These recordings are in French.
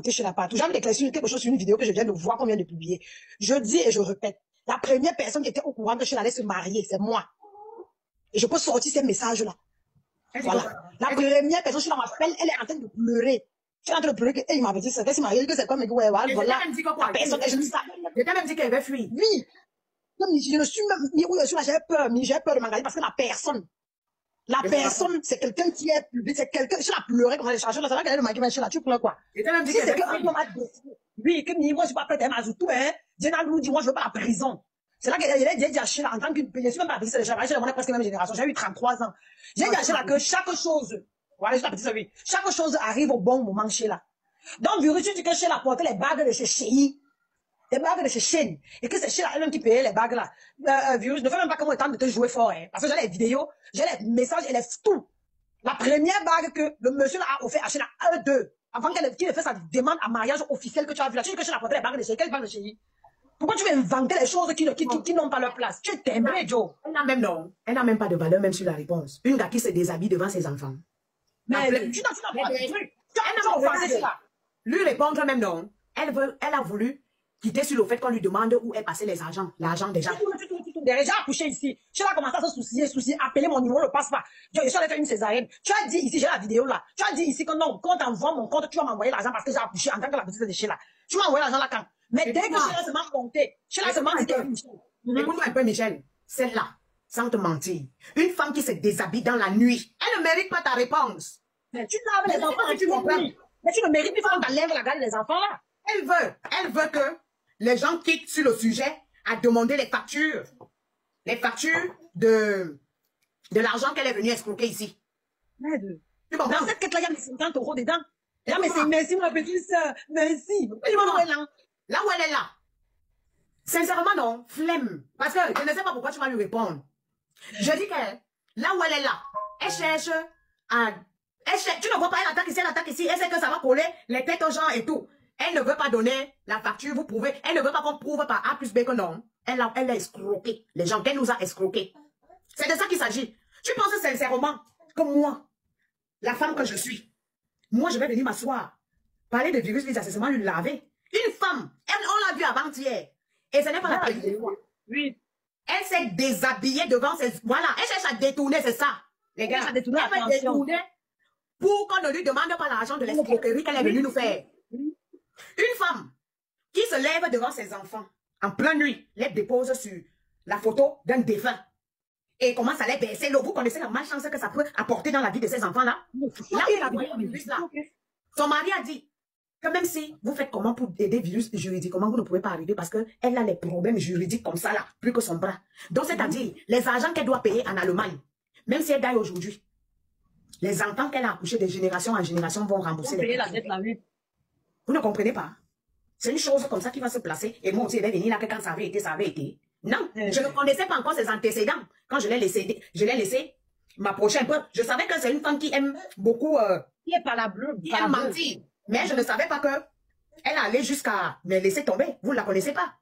chez la partout. J'avais déclaré quelque chose sur une vidéo que je viens de voir, qu'on vient de publier. Je dis et je répète, la première personne qui était au courant que Sheila allait se marier, c'est moi. Et je peux sortir ces messages-là. Voilà. La première personne, Sheila m'appelle, elle est en train de pleurer. Je suis en train de pleurer que, il m'avait dit, c'est qu'elle s'est mariée, que c'est comme, ouais, voilà. La personne, je dis ça. J'étais même dit qu'elle avait fui. Oui. Je ne suis même, j'avais peur de m'engager parce que la personne, c'est quelqu'un qui est public, c'est quelqu'un, je l'ai pleuré quand elle est chargée, là, ça va qu'elle est le maquillage, là, tu pleures quoi? J'étais même dit Si c'est qu'elle qu'un homme a décidé, oui, que moi, je suis pas prête à Mazoutou, hein, Diana nous dit, moi, je veux pas la prison. C'est là qu'elle a dit à Sheila, en tant qu'une, je suis même pas la petite, c'est déjà, on est presque la même génération, j'ai eu 33 ans. J'ai dit à Sheila que chaque chose, voilà, je suis la petite, oui, chaque chose arrive au bon moment, Sheila. Donc, Virus, tu dis que Sheila portait les bagues de chez Chéhi. Les bagues de chez Chêne. Et que c'est Sheila elle-même qui payait les bagues là. Virus, ne fais même pas comment temps de te jouer fort, hein. Parce que j'ai les vidéos, j'ai les messages et les tout. La première bague que le monsieur là a offert à Sheila, 2, avant qu'il ait fait sa demande à mariage officiel que tu as vu là. Tu dis que Sheila portait les bagues de Chéhi. Quelle bague de Chéhi? Pourquoi tu veux inventer les choses qui n'ont pas leur place? Tu t'aimerais, Joe. Elle n'a même non. Elle n'a même pas de valeur, même sur la réponse. Une gars qui se déshabille devant ses enfants. Mais tu n'as pas de truc. Elle n'a pas offensé ça. Lui répondre même non. Elle a voulu quitter sur le fait qu'on lui demande où est passé les argent. L'argent déjà. Déjà accouché ici. Tu as commencé à se soucier, appeler mon numéro, le passe pas. Je suis allé faire une césarienne. Tu as dit ici, j'ai la vidéo là. Tu as dit ici que non, quand t'envoies mon compte, tu vas m'envoyer l'argent parce que j'ai accouché en tant que la petite de Sheila. Tu m'as envoyé l'argent là quand? Mais dès que Sheila se m'a monté, Sheila se m'a dit qu'elle écoute-moi un peu, Michel. Celle-là, sans te mentir, une femme qui se déshabille dans la nuit, elle ne mérite pas ta réponse. Mais tu laves les enfants, tu comprends? Mais tu ne mérites pas qu'on t'enlève la garde des enfants là. Elle veut que les gens quittent sur le sujet à demander les factures. Les factures de l'argent qu'elle est venue escroquer ici. Tu comprends? Dans cette quête-là, il y a mes 50 € dedans. Là, mais c'est merci, ma petite soeur. Merci. Là où elle est là. Sincèrement, non. Flemme. Parce que je ne sais pas pourquoi tu vas lui répondre. Je dis que là où elle est là, elle cherche à... tu ne vois pas, elle attaque ici. Elle sait que ça va coller les têtes aux gens et tout. Elle ne veut pas donner la facture, vous prouvez. Elle ne veut pas qu'on prouve par A plus B que non. Elle a escroqué les gens, qu'elle nous a escroqués. C'est de ça qu'il s'agit. Tu penses sincèrement que moi, la femme que je suis, moi je vais venir m'asseoir, parler de virus, assassinats, lui laver. Une femme, on l'a vu avant-hier. Et ce n'est pas la première fois. Oui. Elle s'est déshabillée devant ses... Voilà, elle cherche à détourner, c'est ça. Les gars, elle va détourner pour qu'on ne lui demande pas l'argent de l'escroquerie qu'elle est venue nous faire. Une femme qui se lève devant ses enfants en pleine nuit, les dépose sur la photo d'un défunt et commence à les baisser. Vous connaissez la malchance que ça peut apporter dans la vie de ces enfants-là? Là, il a virus là. Son mari a dit que même si vous faites comment pour aider virus juridiquement, vous ne pouvez pas arriver parce qu'elle a les problèmes juridiques comme ça là, plus que son bras. Donc, c'est-à-dire, les argents qu'elle doit payer en Allemagne, même si elle gagne aujourd'hui, les enfants qu'elle a accouchés de génération en génération vont rembourser les la dette, la vie. Vous ne comprenez pas? C'est une chose comme ça qui va se placer. Et moi aussi, je vais venir là que quand ça avait été, ça avait été. Non, je ne connaissais pas encore ses antécédents. Quand je l'ai laissé m'approcher un peu. Je savais que c'est une femme qui aime beaucoup... qui est pas la bleue. Qui aime mentir. Mais je ne savais pas que elle allait jusqu'à me laisser tomber. Vous ne la connaissez pas.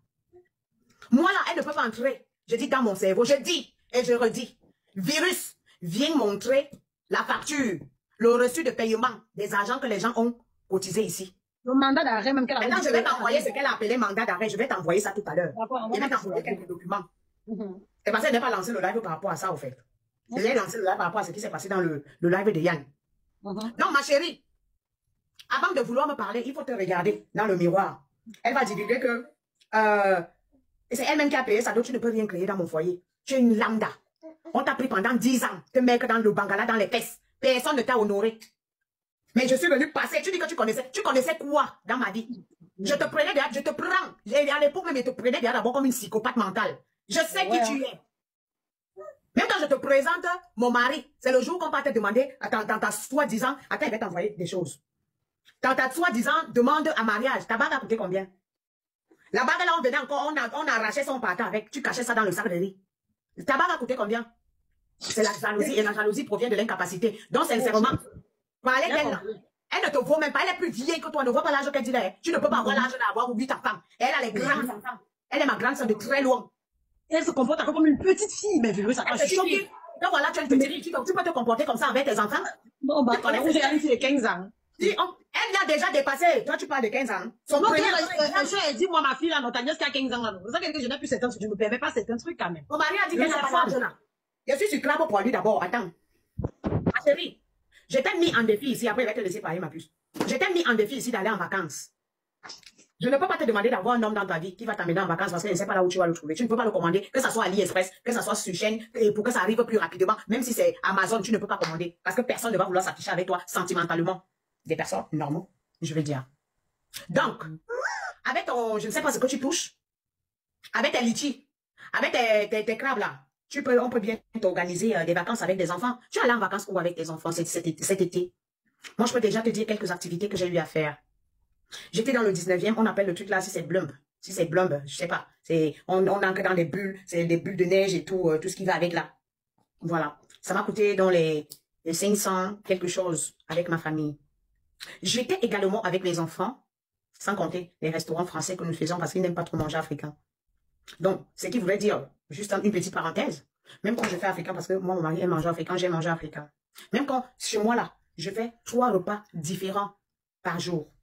Moi là, elle ne peut pas entrer. Je dis dans mon cerveau, je dis et je redis. Virus, viens montrer la facture, le reçu de paiement des argents que les gens ont cotisés ici. Le mandat d'arrêt même qu'elle a... Maintenant, je vais t'envoyer ce qu'elle a appelé mandat d'arrêt. Je vais t'envoyer ça tout à l'heure. Je vais t'envoyer quelques documents. Et parce qu'elle n'a pas lancé le live par rapport à ça, au fait. J'ai lancé le live par rapport à ce qui s'est passé dans le live de Yann. Donc, ma chérie, avant de vouloir me parler, il faut te regarder dans le miroir. Elle va divulguer que c'est elle-même qui a payé ça, donc tu ne peux rien créer dans mon foyer. Tu es une lambda. On t'a pris pendant 10 ans, te mettre dans le bangala, dans les fesses. Personne ne t'a honoré. Mais je suis venue passer. Tu dis que tu connaissais quoi dans ma vie? Je te prenais derrière, je te prends. À l'époque même, je te prenais derrière d'abord comme une psychopathe mentale. Je sais qui tu es. Même quand je te présente mon mari, c'est le jour qu'on va te demander, dans ta soi-disant, attends, il va t'envoyer des choses. Dans ta soi-disant demande à mariage, ta bague a coûté combien? La bague là, on venait encore, on arrachait son partant avec, tu cachais ça dans le sac de riz. Ta bague a coûté combien? C'est la jalousie, et la jalousie provient de l'incapacité. Donc, sincèrement, parler d'elle, elle ne te vaut même pas, elle est plus vieille que toi, ne vois pas l'âge qu'elle dit là. Tu ne peux pas avoir l'âge d'avoir 8 enfants. Elle a les grands enfants. Elle est ma grande soeur de très loin. Elle se comporte encore comme une petite fille, mais virus, ça t'a choqué. Donc voilà, tu peux te comporter comme ça avec tes enfants. Bon, bah, on est allé sur les 15 ans. Elle l'a déjà dépassé. Toi, tu parles de 15 ans. Son non, premier... dis-moi, ma fille, là, non, Tania, qui a 15 ans, là, non. C'est ça que je n'ai plus certains trucs. Je ne me permets pas certains trucs, quand même. Mon mari a dit qu'elle n'a pas d'argent, là. Je suis sur Clabo pour lui d'abord. Attends. Ma chérie, je t'ai mis en défi ici. Après, il va te laisser parler, ma puce. Je t'ai mis en défi ici d'aller en vacances. Je ne peux pas te demander d'avoir un homme dans ta vie qui va t'amener en vacances parce que je ne sais pas là où tu vas le trouver. Tu ne peux pas le commander, que ça soit AliExpress, que ça soit sur chaîne, et pour que ça arrive plus rapidement. Même si c'est Amazon, tu ne peux pas commander. Parce que personne ne va vouloir s'afficher avec toi sentimentalement. Des personnes normaux, je vais dire. Donc, avec ton, je ne sais pas ce que tu touches, avec tes litchis, avec tes crabes là, on peut bien t'organiser des vacances avec des enfants. Tu allais en vacances ou avec tes enfants cet été? Moi, je peux déjà te dire quelques activités que j'ai eu à faire. J'étais dans le 19e, on appelle le truc là, si c'est Blumb. Si c'est Blumb, je sais pas. On entre dans des bulles, c'est des bulles de neige et tout, tout ce qui va avec là. Voilà. Ça m'a coûté dans les 500 quelque chose avec ma famille. J'étais également avec mes enfants, sans compter les restaurants français que nous faisons parce qu'ils n'aiment pas trop manger africain. Donc, ce qui voulait dire, juste une petite parenthèse, même quand je fais africain, parce que moi, mon mari aime manger africain, j'aime manger africain. Même quand, chez moi là, je fais 3 repas différents par jour.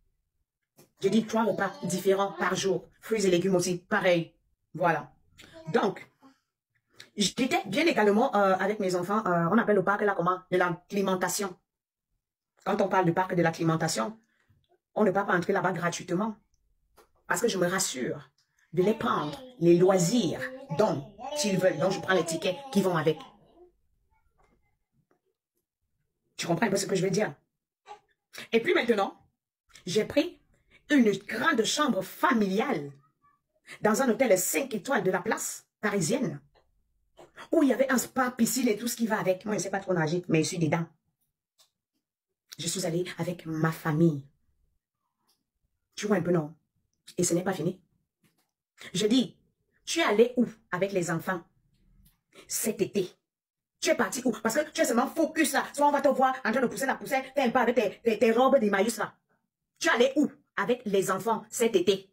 Je dis 3 repas différents par jour. Fruits et légumes aussi, pareil. Voilà. Donc, j'étais bien également avec mes enfants, on appelle le parc là comment? De l'acclimatation. Quand on parle du parc de l'acclimatation, on ne va pas entrer là-bas gratuitement. Parce que je me rassure de les prendre, les loisirs dont ils veulent, dont je prends les tickets qui vont avec. Tu comprends un peu ce que je veux dire? Et puis maintenant, j'ai pris une grande chambre familiale dans un hôtel 5 étoiles de la place parisienne où il y avait un spa, piscine et tout ce qui va avec. Moi, je ne sais pas trop nager, mais je suis dedans. Je suis allée avec ma famille. Tu vois un peu, non? Et ce n'est pas fini. Je dis, tu es allé où avec les enfants cet été? Tu es parti où? Parce que tu es seulement focus là. Soit on va te voir en train de pousser la poussette, t'es un peu avec tes robes d'Emmaüs là. Tu es allé où avec les enfants cet été?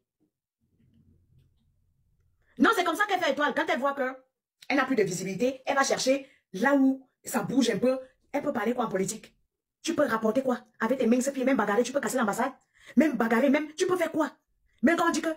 Non, c'est comme ça qu'elle fait étoile. Quand elle voit qu'elle n'a plus de visibilité, elle va chercher là où ça bouge un peu. Elle peut parler quoi en politique? Tu peux rapporter quoi? Avec tes mains, puis même bagarrer, tu peux casser l'ambassade. Même bagarrer, même, tu peux faire quoi? Même quand on dit que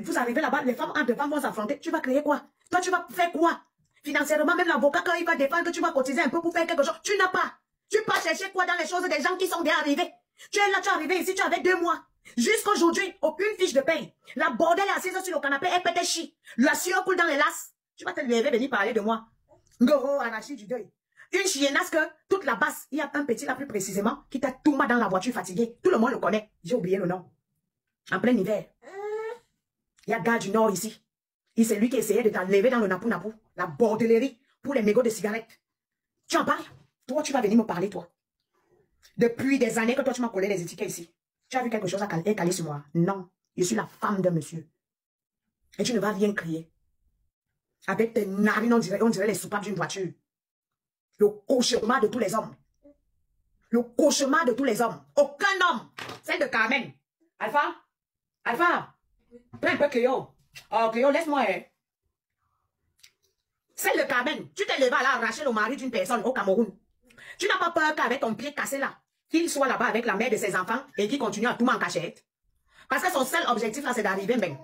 vous arrivez là-bas, les femmes entre femmes vont s'affronter, tu vas créer quoi? Toi, tu vas faire quoi? Financièrement, même l'avocat, quand il va défendre que tu vas cotiser un peu pour faire quelque chose, tu n'as pas. Tu vas chercher quoi dans les choses des gens qui sont déjà arrivés? Tu es là, tu es arrivé ici, tu avais 2 mois. Jusqu'aujourd'hui, aucune fiche de paye. La bordelle est assise sur le canapé, elle pète chi. La sueur coule dans les lasses. Tu vas te lever, venir parler de moi. Goro, anarchie du deuil. Une chiennasse que toute la basse, il y a un petit là plus précisément qui t'a tout mal dans la voiture fatiguée. Tout le monde le connaît. J'ai oublié le nom. En plein hiver. Il y a gars du Nord ici. C'est lui qui essayait de t'enlever dans le napou-napou. La bordellerie pour les mégots de cigarettes. Tu en parles? Toi, tu vas venir me parler, toi. Depuis des années que toi, tu m'as collé les étiquettes ici. Tu as vu quelque chose à caler sur moi? Non. Je suis la femme d'un monsieur. Et tu ne vas rien crier. Avec tes narines, on dirait les soupapes d'une voiture. Le cauchemar de tous les hommes. Le cauchemar de tous les hommes. Aucun homme. Celle de Carmen. Alpha. Alpha. Prends un peu Cléo. Oh, Cléo, laisse-moi. Celle de Carmen. Tu t'es levé à arracher le mari d'une personne au Cameroun. Tu n'as pas peur qu'avec ton pied cassé là, qu'il soit là-bas avec la mère de ses enfants et qu'il continue à tout en cachette. Parce que son seul objectif là, c'est d'arriver même.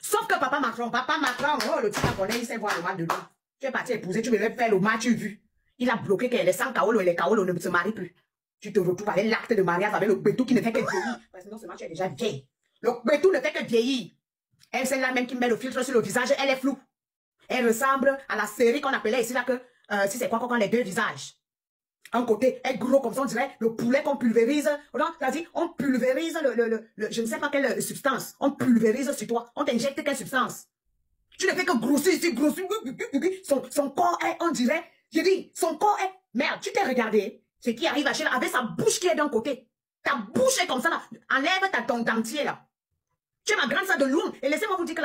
Sauf que papa Macron, oh, le petit japonais, il sait voir le mal de lui. Tu es parti épouser, tu devais faire le mal, tu as vu. Il a bloqué que les 100 Kaolo et les Kaolo ne se marient plus. Tu te retrouves avec l'acte de mariage avec le bétou qui ne fait que vieillir. Parce que non seulement tu es déjà vieille. Le bétou ne fait que vieillir. Elle, c'est là même qui met le filtre sur le visage, elle est floue. Elle ressemble à la série qu'on appelait ici là que, si c'est quoi qu'on les 2 visages. Un côté est gros comme ça, on dirait le poulet qu'on pulvérise. C'est-à-dire, on pulvérise je ne sais pas quelle substance. On pulvérise sur toi. On t'injecte quelle substance. Tu ne fais que grossir ici, grossir. Son corps est, on dirait, je dis, son corps est, merde, tu t'es regardé. Ce qui arrive à Sheila avec sa bouche qui est d'un côté. Ta bouche est comme ça là. Enlève ton dentier là. Tu es ma grande sœur de loin. Et laissez-moi vous dire que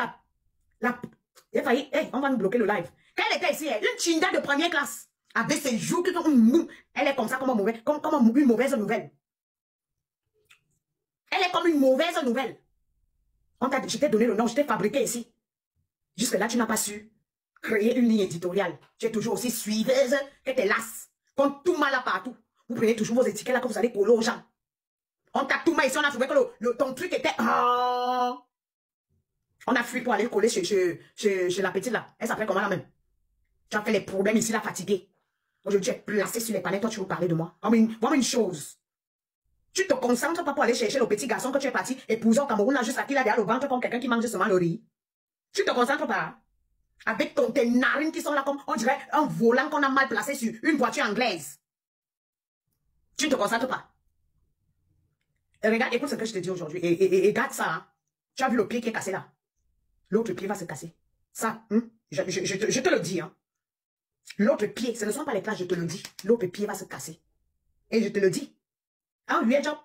il a failli, hey, on va nous bloquer le live. Quand elle était ici, une chinda de première classe. Avec ses joues qui sont mou. Elle est comme ça, comme une mauvaise nouvelle. Elle est comme une mauvaise nouvelle. Je t'ai donné le nom, je t'ai fabriqué ici. Jusque-là, tu n'as pas su créer une ligne éditoriale. Tu es toujours aussi suiveuse que t'es lasse. Quand tout mal là partout. Vous prenez toujours vos étiquettes là que vous allez coller aux gens. On t'a tout mis ici, on a trouvé que ton truc était... Oh. On a fui pour aller coller chez la petite là. Elle s'appelle comment là même? Tu as fait les problèmes ici là, fatigué. Aujourd'hui, tu es placé sur les panneaux, toi tu veux parler de moi. Voilà une chose. Tu te concentres pas pour aller chercher le petit garçon que tu es parti épouser au Cameroun là, juste à qui là derrière le ventre comme quelqu'un qui mange seulement le riz. Tu te concentres pas. Avec tes narines qui sont là comme, on dirait, un volant qu'on a mal placé sur une voiture anglaise. Tu ne te concentres pas. Et regarde, écoute ce que je te dis aujourd'hui. Et regarde ça. Hein. Tu as vu le pied qui est cassé là. L'autre pied va se casser. Ça, je te le dis. Hein. L'autre pied, ce ne sont pas les plages, je te le dis. L'autre pied va se casser. Et je te le dis. Ah, lui, job.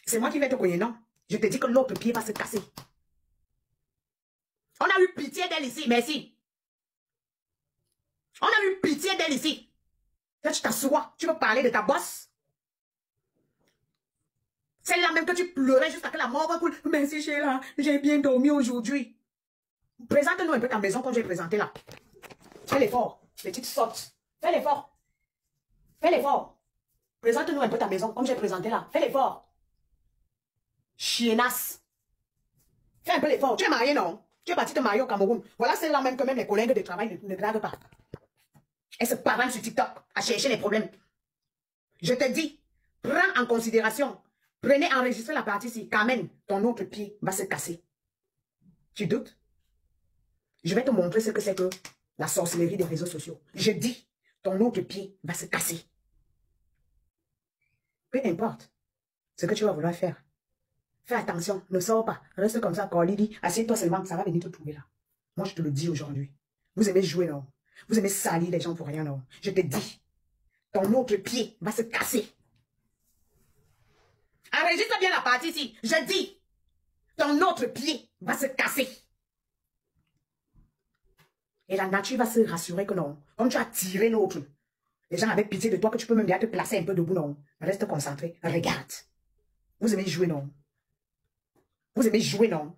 C'est moi qui vais te connaître, non? Je te dis que l'autre pied va se casser. On a eu pitié d'elle ici, merci. On a eu pitié d'elle ici. Là, tu t'assois, tu veux parler de ta bosse. C'est là même que tu pleurais jusqu'à que la mort va couler. Merci Sheila, j'ai bien dormi aujourd'hui. Présente-nous un peu ta maison comme j'ai présenté là. Fais l'effort, petite sotte. Fais l'effort. Fais l'effort. Présente-nous un peu ta maison comme j'ai présenté là. Fais l'effort. Chiennasse. Fais un peu l'effort. Tu es marié, non? Tu es parti te marier au Cameroun. Voilà celle-là même que même les collègues de travail ne draguent pas. Elle se parle sur TikTok à chercher les problèmes. Je te dis, prends en considération. Prenez, enregistrez la partie ici. Carmen, ton autre pied va se casser. Tu doutes? Je vais te montrer ce que c'est que la sorcellerie des réseaux sociaux. Je dis, ton autre pied va se casser. Peu importe ce que tu vas vouloir faire. Fais attention, ne sors pas. Reste comme ça, Corlidi. Assieds-toi seulement, ça va venir te trouver là. Moi, je te le dis aujourd'hui. Vous aimez jouer, non? Vous aimez salir les gens pour rien, non? Je te dis, ton autre pied va se casser. Enregistre bien la partie ici. Je dis, ton autre pied va se casser. Et la nature va se rassurer que non. Comme tu as tiré l'autre, les gens avaient pitié de toi que tu peux même bien te placer un peu debout, non? Reste concentré. Regarde. Vous aimez jouer, non? Vous aimez jouer, non?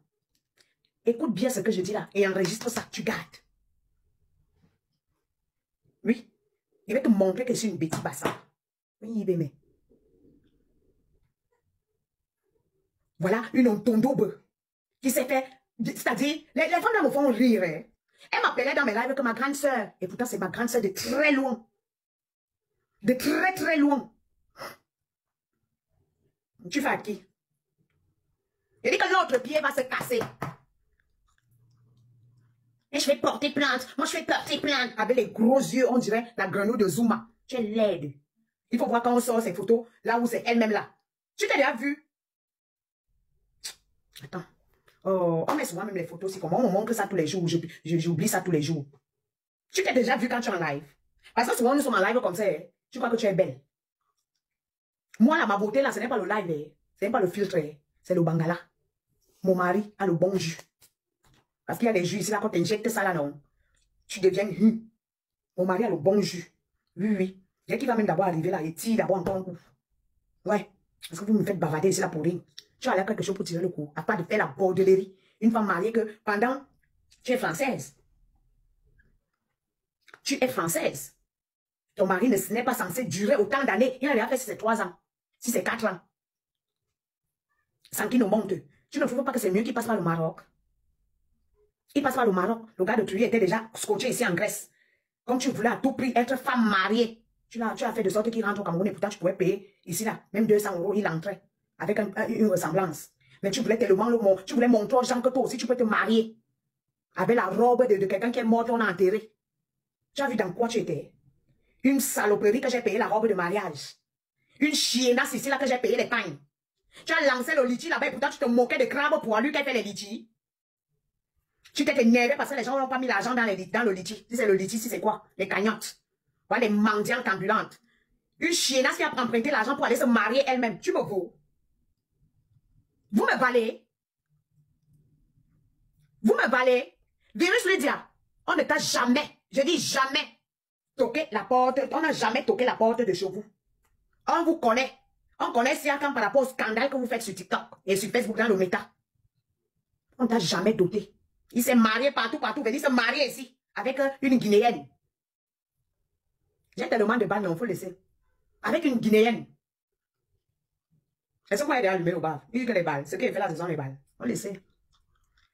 Écoute bien ce que je dis là et enregistre ça, tu gardes. Oui. Il va te montrer que je suis une bêtise bassin. Oui, bébé. Voilà une ontondobe qui s'est fait, c'est-à-dire, les femmes là me font rire. Hein. Elle m'appelait dans mes lives que ma grande soeur, et pourtant c'est ma grande soeur de très loin. De très très loin. Tu fais à qui? Il dit que l'autre pied va se casser. Et je vais porter plainte. Moi, je vais porter plainte. Avec les gros yeux, on dirait la grenouille de Zuma. Tu es laide. Il faut voir quand on sort ces photos, là où c'est elle-même là. Tu t'es déjà vu? Attends. Oh, on met souvent même les photos aussi. Comment on montre ça tous les jours? J'oublie ça tous les jours. Tu t'es déjà vu quand tu es en live? Parce que souvent, nous sommes en live comme ça. Hein. Tu crois que tu es belle. Moi, là, ma beauté, là, ce n'est pas le live. Hein. Ce n'est pas le filtre. Hein. C'est le bangala. Mon mari a le bon jus. Parce qu'il y a des jus ici, là, quand tu injectes ça, là, non. Tu deviens... Mon mari a le bon jus. Oui, oui. Dès qu'il va même d'abord arriver là, il tire d'abord encore un coup. Ouais. Parce que vous me faites bavader ici, là, pour rien. Tu as là quelque chose pour tirer le coup. À part de faire la bordellerie. Une femme mariée que pendant... Tu es française. Tu es française. Ton mari n'est pas censé durer autant d'années. Il a déjà fait si c'est 3 ans. Si c'est 4 ans. Sans qu'il nous monte. Tu ne trouves pas que c'est mieux qu'il passe par le Maroc? Il passe par le Maroc. Le gars de Tuyi était déjà scotché ici en Grèce. Comme tu voulais à tout prix être femme mariée. Tu as fait de sorte qu'il rentre au Cameroun et pourtant tu pouvais payer ici là. Même 200 €, il entrait. Avec une ressemblance. Mais tu voulais tellement tu voulais montrer aux gens que toi aussi tu peux te marier. Avec la robe de quelqu'un qui est mort, on a enterré. Tu as vu dans quoi tu étais? Une saloperie que j'ai payé la robe de mariage. Une chiennasse ici là que j'ai payé les pagnes. Tu as lancé le litchi là-bas et pourtant tu te moquais de crabe pour lui qui a fait les litchis. Tu t'es énervé parce que les gens n'ont pas mis l'argent dans le litchi. Si c'est le litchi, si c'est quoi? Les cagnottes. Voilà, les mendiantes ambulantes. Une chiennasse qui a emprunté l'argent pour aller se marier elle-même. Tu me vaux. Vous me valez. Vous me valez. Virus Lydia, on ne t'a jamais, je dis jamais, toqué la porte. On n'a jamais toqué la porte de chez vous. On vous connaît. On connaît Siakam par rapport au scandale que vous faites sur TikTok et sur Facebook dans le méta. On ne t'a jamais doté. Il s'est marié partout, venir se marier ici avec une Guinéenne. J'ai tellement de balles, mais il faut laisser. Avec une Guinéenne. Est-ce qu'on est allumé au bar? Il dit que les balles, ce qu'il fait là, ce sont les balles. On le sait.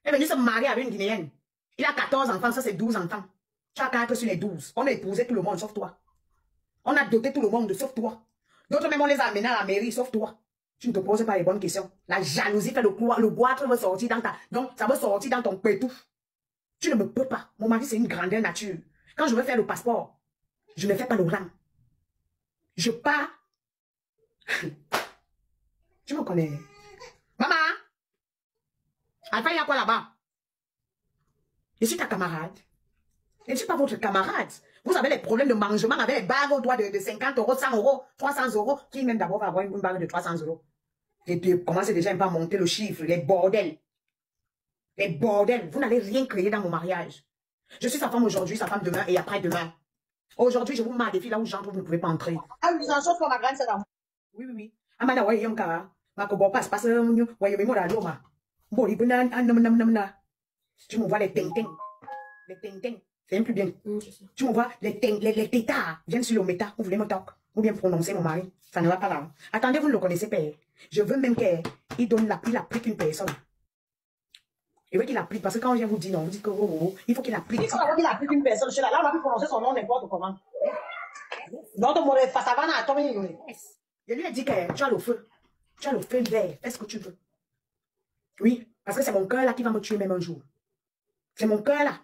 Il est venu se marier avec une Guinéenne. Il a 14 enfants, ça c'est 12 enfants. Tu as 4 sur les 12. On a épousé tout le monde, sauf toi. On a doté tout le monde, sauf toi. D'autres même, on les a amenés à la mairie, sauf toi. Tu ne te poses pas les bonnes questions. La jalousie fait le boîte va sortir dans ta... Donc, ça va sortir dans ton pétou. Tu ne me peux pas. Mon mari, c'est une grandeur nature. Quand je veux faire le passeport, je ne fais pas le rang. Je pars. Tu me connais. Maman! Alpha, il y a quoi là-bas? Je suis ta camarade. Je ne suis pas votre camarade. Vous avez les problèmes de mangement avec les bagues au doigt de 50 €, 100 €, 300 €. Qui même d'abord va avoir une bague de 300 €? Et puis, commencez déjà un peu à monter le chiffre. Les bordels. Les bordels. Vous n'allez rien créer dans mon mariage. Je suis sa femme aujourd'hui, sa femme demain et après-demain. Aujourd'hui, je vous mets à défi là où j'entre, vous ne pouvez pas entrer. Ah oui, j'en chauffe pour ma grande sœur. Oui, oui, oui. Amana, ouais, yonka. Ma kobo passe, passe, ouais, mais moi, là, l'homme. Bon, il peut tu me vois les ting-ting. Les ting-ting. C'est un plus bien. Tu me vois les tétards. Viennent sur le méta. Vous voulez me talk? Ou bien prononcer mon mari. Ça ne va pas là. Attendez, vous ne le connaissez pas. Je veux même qu'il donne il applique une personne. Je veux qu'il applique. Parce que quand je viens vous dire non, vous dites que il faut qu'il applique. Il faut qu'il applique une personne. Là, on va plus prononcer son nom n'importe comment. Donc, mon Fasavana a tombé. Je lui ai dit que tu as le feu. Tu as le feu vert. Fais ce que tu veux. Oui. Parce que c'est mon cœur là qui va me tuer même un jour. C'est mon cœur là.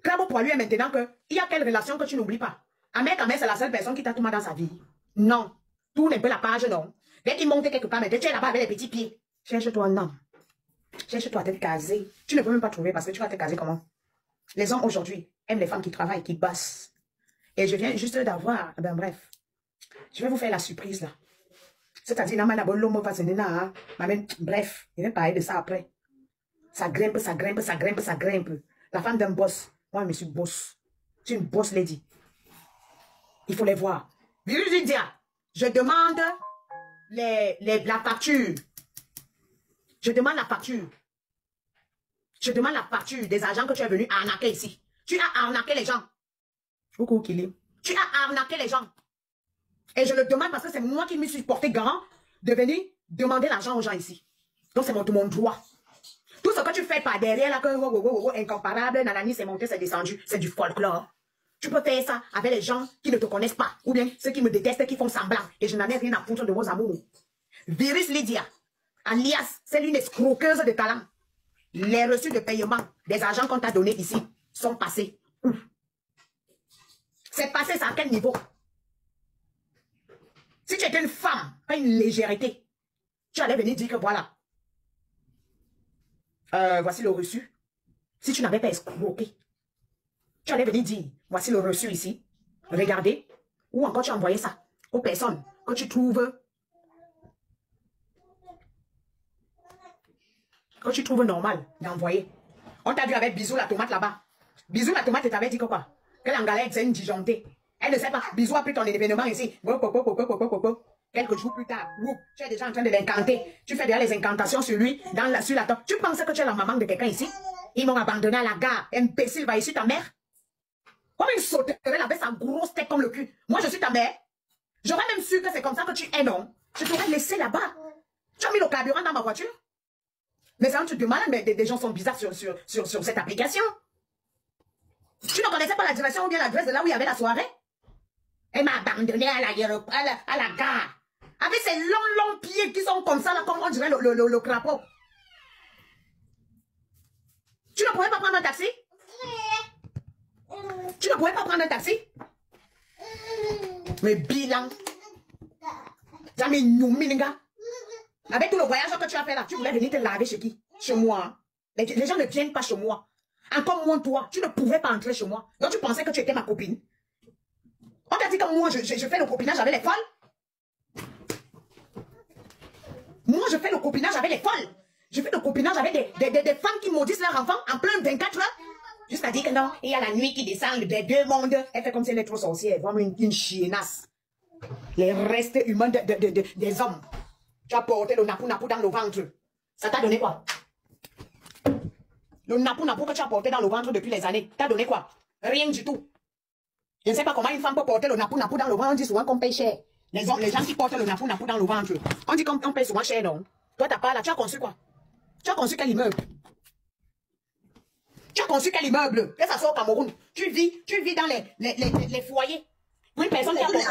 Clamo pour lui est maintenant que il y a quelle relation que tu n'oublies pas. Ahmed, c'est la seule personne qui t'a tout mal dans sa vie. Non. Tout n'est pas la page, non. Dès qu'il monte quelque part, mais tu es là-bas avec les petits pieds. Cherche-toi un homme. Cherche-toi à te caser. Tu ne peux même pas trouver parce que tu vas te caser comment? Les hommes aujourd'hui aiment les femmes qui travaillent, qui bossent. Et je viens juste d'avoir, ben bref. Je vais vous faire la surprise là. C'est-à-dire, bref, je vais parler de ça après. Ça grimpe, ça grimpe, ça grimpe, ça grimpe. La femme d'un boss. Moi, je suis boss. Je suis une boss lady. Il faut les voir. Je demande la facture. Je demande la facture. Je demande la facture des agents que tu es venu arnaquer ici. Tu as arnaqué les gens. Coucou, Kili. Tu as arnaqué les gens. Et je le demande parce que c'est moi qui me suis porté garant de venir demander l'argent aux gens ici. Donc c'est mon droit. Tout ce que tu fais par derrière, là, que incomparable, nanani, c'est monté, c'est descendu, c'est du folklore. Tu peux faire ça avec les gens qui ne te connaissent pas, ou bien ceux qui me détestent, qui font semblant. Et je n'en ai rien à foutre de vos amours. Virus Lydia, alias, c'est une escroqueuse de talent. Les reçus de paiement des agents qu'on t'a donnés ici sont passés. C'est passé, ça à quel niveau? Si tu étais une femme, pas une légèreté, tu allais venir dire que voilà. Voici le reçu. Si tu n'avais pas escroqué, tu allais venir dire, voici le reçu ici. Regardez. Ou encore tu envoyais ça aux personnes que tu trouves normal d'envoyer. On t'a vu avec Bisou la tomate là-bas. Bisou la tomate, t'avais dit que quoi? Que l'angalette, c'est une disjonctée. Elle ne sait pas. Bisou a pris ton événement ici. Quelques jours plus tard, tu es déjà en train de l'incanter. Tu fais déjà les incantations sur lui, sur la table. Tu penses que tu es la maman de quelqu'un ici? Ils m'ont abandonné à la gare. Imbécile, va ici ta mère. Comme une sauterelle avec sa grosse tête comme le cul. Moi, je suis ta mère. J'aurais même su que c'est comme ça que tu es, non? Je t'aurais laissé là-bas. Tu as mis le carburant dans ma voiture. Mais ça, tu te demandes, mais des gens sont bizarres sur cette application. Tu ne connaissais pas la direction ou bien l'adresse de là où il y avait la soirée? Elle m'a abandonné à la gare. Avec ces longs pieds qui sont comme ça, là, comme on dirait le crapaud. Tu ne pouvais pas prendre un taxi? Tu ne pouvais pas prendre un taxi? Mais bilan. Jamais noumininga. Avec tout le voyage que tu as fait là, tu voulais venir te laver chez qui? Chez moi. Les gens ne viennent pas chez moi. Encore moins toi, tu ne pouvais pas entrer chez moi. Donc tu pensais que tu étais ma copine. On t'a dit que moi, je fais le copinage avec les folles. Moi, je fais le copinage avec les folles. Je fais le copinage avec des femmes qui maudissent leurs enfants en plein 24 heures. Jusqu'à dire que non, il y a la nuit qui descend des deux mondes. Elle fait comme si elle est trop sorcière. Vraiment une chiennasse. Les restes humains des hommes. Tu as porté le napou-napou dans le ventre. Ça t'a donné quoi? Le napou-napou que tu as porté dans le ventre depuis les années, t'as donné quoi? Rien du tout. Je ne sais pas comment une femme peut porter le napou-napou dans le ventre. On dit souvent qu'on paye cher. Les gens qui portent le napou dans le ventre. On dit qu'on paye souvent cher, non? Toi, t'as pas là. Tu as conçu quoi? Tu as conçu quel immeuble? Tu as conçu quel immeuble? Que ça soit au Cameroun. Tu vis dans les foyers. Une personne qui a conçu.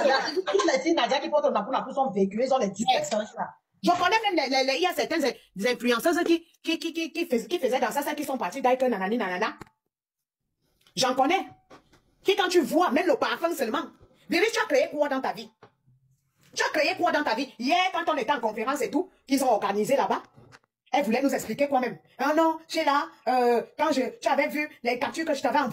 Toutes les filles Nadia qui portent le napou sont véhiculées, ils ont les duplex là. Je connais même il y a certaines influenceuses qui faisaient dans ça, qui sont parties d'Aïka, nanani, nanana. J'en connais. Qui, quand tu vois, même le parfum seulement. Bébé, tu as créé quoi dans ta vie? Tu as créé quoi dans ta vie? Hier, quand on était en conférence et tout, qu'ils ont organisé là-bas, elle voulait nous expliquer quoi même. Ah non, j'ai là, quand tu avais vu les captures que je t'avais envoyées.